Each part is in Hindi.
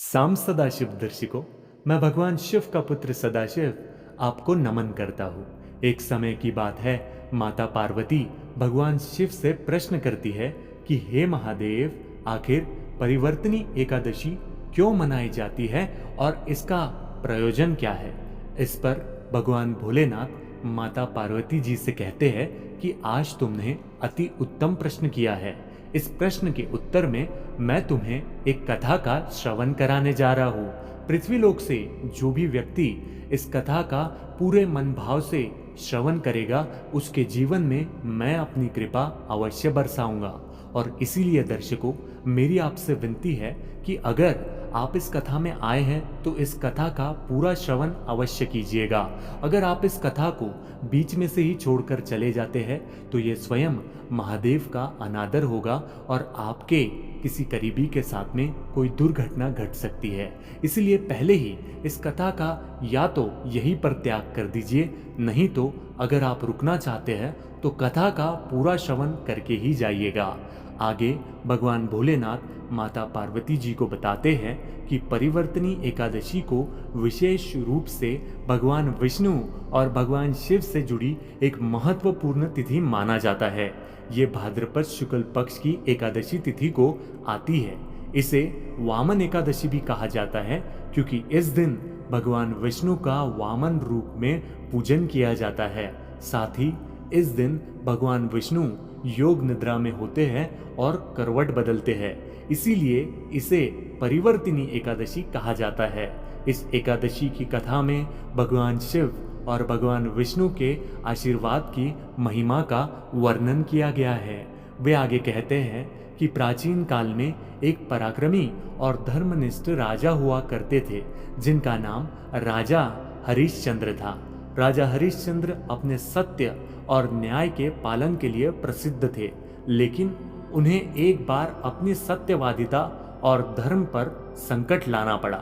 साम सदाशिव दर्शिकों, मैं भगवान शिव का पुत्र सदाशिव आपको नमन करता हूँ। एक समय की बात है, माता पार्वती भगवान शिव से प्रश्न करती है कि हे महादेव, आखिर परिवर्तनी एकादशी क्यों मनाई जाती है और इसका प्रयोजन क्या है। इस पर भगवान भोलेनाथ माता पार्वती जी से कहते हैं कि आज तुमने अति उत्तम प्रश्न किया है। इस प्रश्न के उत्तर में मैं तुम्हें एक कथा का श्रवण कराने जा रहा हूँ। पृथ्वीलोक से जो भी व्यक्ति इस कथा का पूरे मन भाव से श्रवण करेगा, उसके जीवन में मैं अपनी कृपा अवश्य बरसाऊंगा। और इसीलिए दर्शकों, मेरी आपसे विनती है कि अगर आप इस कथा में आए हैं तो इस कथा का पूरा श्रवण अवश्य कीजिएगा। अगर आप इस कथा को बीच में से ही छोड़कर चले जाते हैं तो ये स्वयं महादेव का अनादर होगा और आपके किसी करीबी के साथ में कोई दुर्घटना घट सकती है। इसलिए पहले ही इस कथा का या तो यहीं पर त्याग कर दीजिए, नहीं तो अगर आप रुकना चाहते हैं तो कथा का पूरा श्रवण करके ही जाइएगा। आगे भगवान भोलेनाथ माता पार्वती जी को बताते हैं कि परिवर्तनी एकादशी को विशेष रूप से भगवान विष्णु और भगवान शिव से जुड़ी एक महत्वपूर्ण तिथि माना जाता है। ये भाद्रपद शुक्ल पक्ष की एकादशी तिथि को आती है। इसे वामन एकादशी भी कहा जाता है, क्योंकि इस दिन भगवान विष्णु का वामन रूप में पूजन किया जाता है। साथ ही इस दिन भगवान विष्णु योग निद्रा में होते हैं और करवट बदलते हैं, इसीलिए इसे परिवर्तिनी एकादशी कहा जाता है। इस एकादशी की कथा में भगवान शिव और भगवान विष्णु के आशीर्वाद की महिमा का वर्णन किया गया है। वे आगे कहते हैं कि प्राचीन काल में एक पराक्रमी और धर्मनिष्ठ राजा हुआ करते थे, जिनका नाम राजा हरिश्चंद्र था। राजा हरिश्चंद्र अपने सत्य और न्याय के पालन के लिए प्रसिद्ध थे, लेकिन उन्हें एक बार अपनी सत्यवादिता और धर्म पर संकट लाना पड़ा।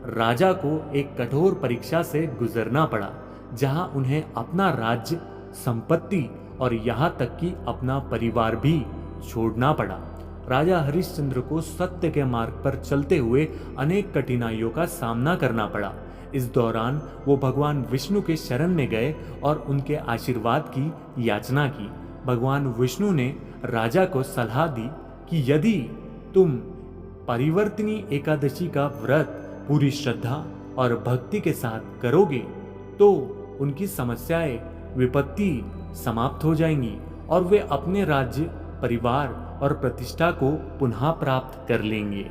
राजा को एक कठोर परीक्षा से गुजरना पड़ा, जहां उन्हें अपना राज्य, संपत्ति और यहाँ तक कि अपना परिवार भी छोड़ना पड़ा। राजा हरिश्चंद्र को सत्य के मार्ग पर चलते हुए अनेक कठिनाइयों का सामना करना पड़ा। इस दौरान वो भगवान विष्णु के शरण में गए और उनके आशीर्वाद की याचना की। भगवान विष्णु ने राजा को सलाह दी कि यदि तुम परिवर्तनी एकादशी का व्रत पूरी श्रद्धा और भक्ति के साथ करोगे तो उनकी समस्याएं, विपत्ति समाप्त हो जाएंगी और वे अपने राज्य, परिवार और प्रतिष्ठा को पुनः प्राप्त कर लेंगे।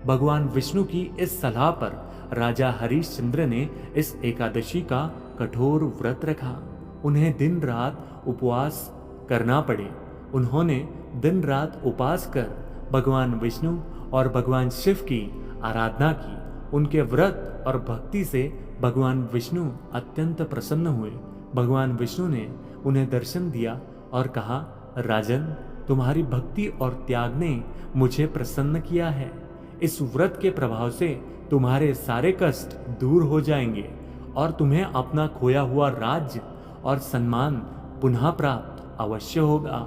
भगवान विष्णु की इस सलाह पर राजा हरिश्चंद्र ने इस एकादशी का कठोर व्रत रखा। उन्हें दिन रात उपवास करना पड़े। उन्होंने दिन रात उपवास कर भगवान विष्णु और भगवान शिव की आराधना की। उनके व्रत और भक्ति से भगवान विष्णु अत्यंत प्रसन्न हुए। भगवान विष्णु ने उन्हें दर्शन दिया और कहा, राजन, तुम्हारी भक्ति और त्याग ने मुझे प्रसन्न किया है। इस व्रत के प्रभाव से तुम्हारे सारे कष्ट दूर हो जाएंगे और तुम्हें अपना खोया हुआ राज्य और सम्मान पुनः प्राप्त अवश्य होगा।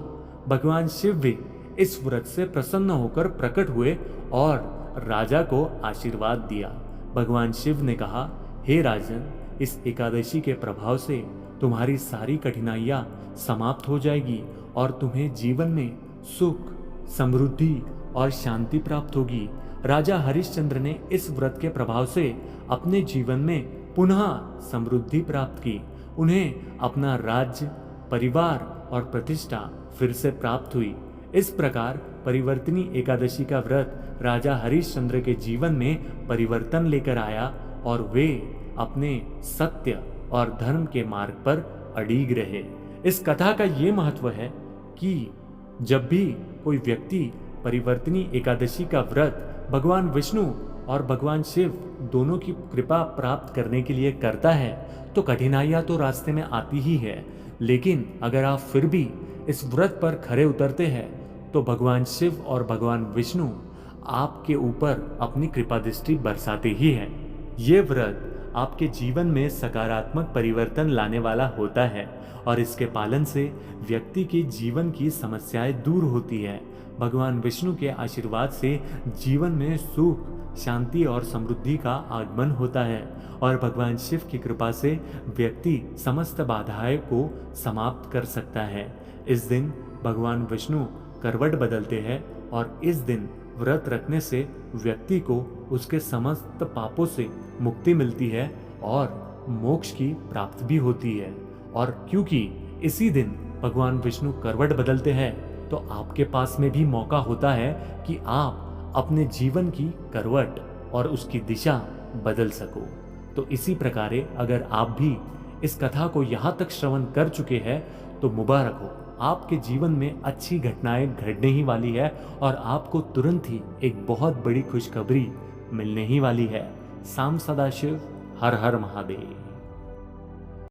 भगवान शिव भी इस व्रत से प्रसन्न होकर प्रकट हुए और राजा को आशीर्वाद दिया। भगवान शिव ने कहा, हे राजन, इस एकादशी के प्रभाव से तुम्हारी सारी कठिनाइयां समाप्त हो जाएगी और तुम्हें जीवन में सुख, समृद्धि और शांति प्राप्त होगी। राजा हरिश्चंद्र ने इस व्रत के प्रभाव से अपने जीवन में पुनः समृद्धि प्राप्त की। उन्हें अपना राज्य, परिवार और प्रतिष्ठा फिर से प्राप्त हुई। इस प्रकार परिवर्तनी एकादशी का व्रत राजा हरिश्चंद्र के जीवन में परिवर्तन लेकर आया और वे अपने सत्य और धर्म के मार्ग पर अड़िग रहे। इस कथा का ये महत्व है कि जब भी कोई व्यक्ति परिवर्तनी एकादशी का व्रत भगवान विष्णु और भगवान शिव दोनों की कृपा प्राप्त करने के लिए करता है तो कठिनाइयां तो रास्ते में आती ही है, लेकिन अगर आप फिर भी इस व्रत पर खरे उतरते हैं तो भगवान शिव और भगवान विष्णु आपके ऊपर अपनी कृपा दृष्टि बरसाते ही हैं। ये व्रत आपके जीवन में सकारात्मक परिवर्तन लाने वाला होता है और इसके पालन से व्यक्ति के जीवन की समस्याएं दूर होती है। भगवान विष्णु के आशीर्वाद से जीवन में सुख, शांति और समृद्धि का आगमन होता है और भगवान शिव की कृपा से व्यक्ति समस्त बाधाएं को समाप्त कर सकता है। इस दिन भगवान विष्णु करवट बदलते हैं और इस दिन व्रत रखने से व्यक्ति को उसके समस्त पापों से मुक्ति मिलती है और मोक्ष की प्राप्ति भी होती है। और क्योंकि इसी दिन भगवान विष्णु करवट बदलते हैं तो आपके पास में भी मौका होता है कि आप अपने जीवन की करवट और उसकी दिशा बदल सको। तो इसी प्रकार अगर आप भी इस कथा को यहाँ तक श्रवण कर चुके हैं तो मुबारक हो, आपके जीवन में अच्छी घटनाएं घटने ही वाली है और आपको तुरंत ही एक बहुत बड़ी खुशखबरी मिलने ही वाली है। साम सदाशिव, हर हर महादेव।